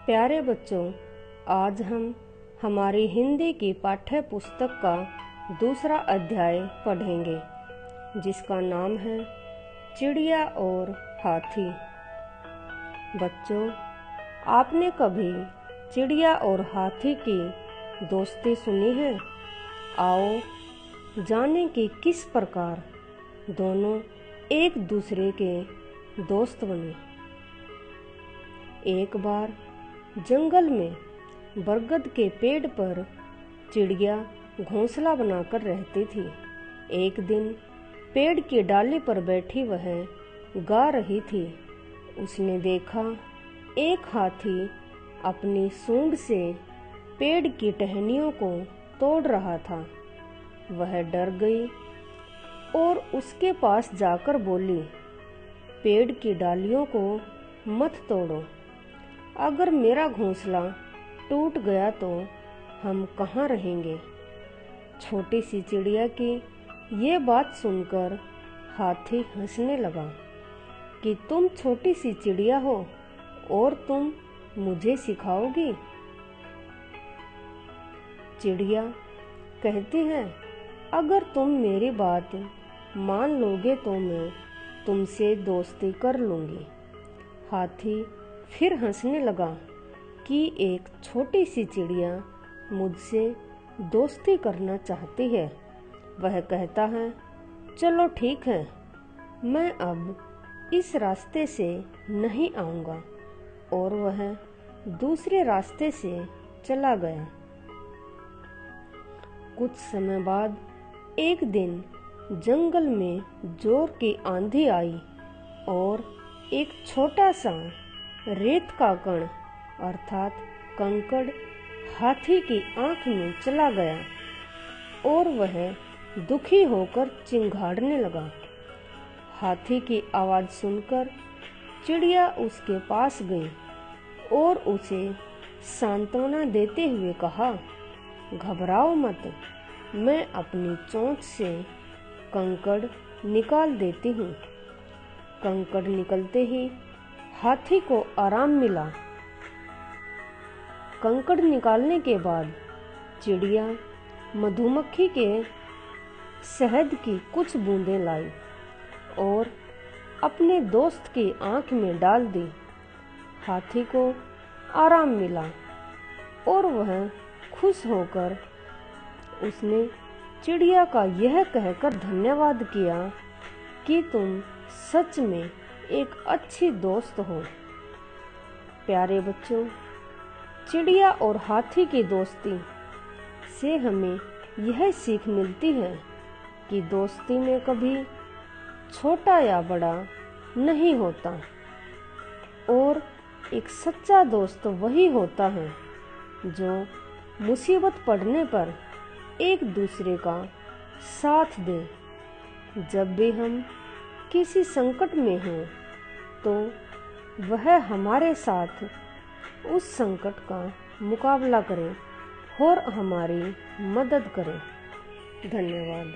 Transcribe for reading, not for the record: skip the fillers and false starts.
प्यारे बच्चों, आज हम हमारी हिंदी की पाठ्य पुस्तक का दूसरा अध्याय पढ़ेंगे, जिसका नाम है चिड़िया और हाथी। बच्चों, आपने कभी चिड़िया और हाथी की दोस्ती सुनी है? आओ जानें कि किस प्रकार दोनों एक दूसरे के दोस्त बने। एक बार जंगल में बरगद के पेड़ पर चिड़िया घोंसला बनाकर रहती थी। एक दिन पेड़ की डाली पर बैठी वह गा रही थी। उसने देखा एक हाथी अपनी सूंड से पेड़ की टहनियों को तोड़ रहा था। वह डर गई और उसके पास जाकर बोली, पेड़ की डालियों को मत तोड़ो। अगर मेरा घोंसला टूट गया तो हम कहाँ रहेंगे? छोटी सी चिड़िया की ये बात सुनकर हाथी हंसने लगा कि तुम छोटी सी चिड़िया हो और तुम मुझे सिखाओगी? चिड़िया कहती है, अगर तुम मेरी बात मान लोगे तो मैं तुमसे दोस्ती कर लूँगी। हाथी फिर हंसने लगा कि एक छोटी सी चिड़िया मुझसे दोस्ती करना चाहती है। वह कहता है, चलो ठीक है, मैं अब इस रास्ते से नहीं आऊँगा। और वह दूसरे रास्ते से चला गया। कुछ समय बाद एक दिन जंगल में जोर की आंधी आई और एक छोटा सा रेत का कण अर्थात कंकड़ हाथी की आंख में चला गया और वह दुखी होकर चिंघाड़ने लगा। हाथी की आवाज़ सुनकर चिड़िया उसके पास गई और उसे सांत्वना देते हुए कहा, घबराओ मत, मैं अपनी चोंच से कंकड़ निकाल देती हूँ। कंकड़ निकलते ही हाथी को आराम मिला। कंकड़ निकालने के बाद चिड़िया मधुमक्खी के शहद की कुछ बूंदें लाई और अपने दोस्त की आंख में डाल दी। हाथी को आराम मिला और वह खुश होकर उसने चिड़िया का यह कहकर धन्यवाद किया कि तुम सच में एक अच्छी दोस्त हो। प्यारे बच्चों, चिड़िया और हाथी की दोस्ती से हमें यह सीख मिलती है कि दोस्ती में कभी छोटा या बड़ा नहीं होता और एक सच्चा दोस्त वही होता है जो मुसीबत पड़ने पर एक दूसरे का साथ दे। जब भी हम किसी संकट में हों तो वह हमारे साथ उस संकट का मुकाबला करे और हमारी मदद करे। धन्यवाद।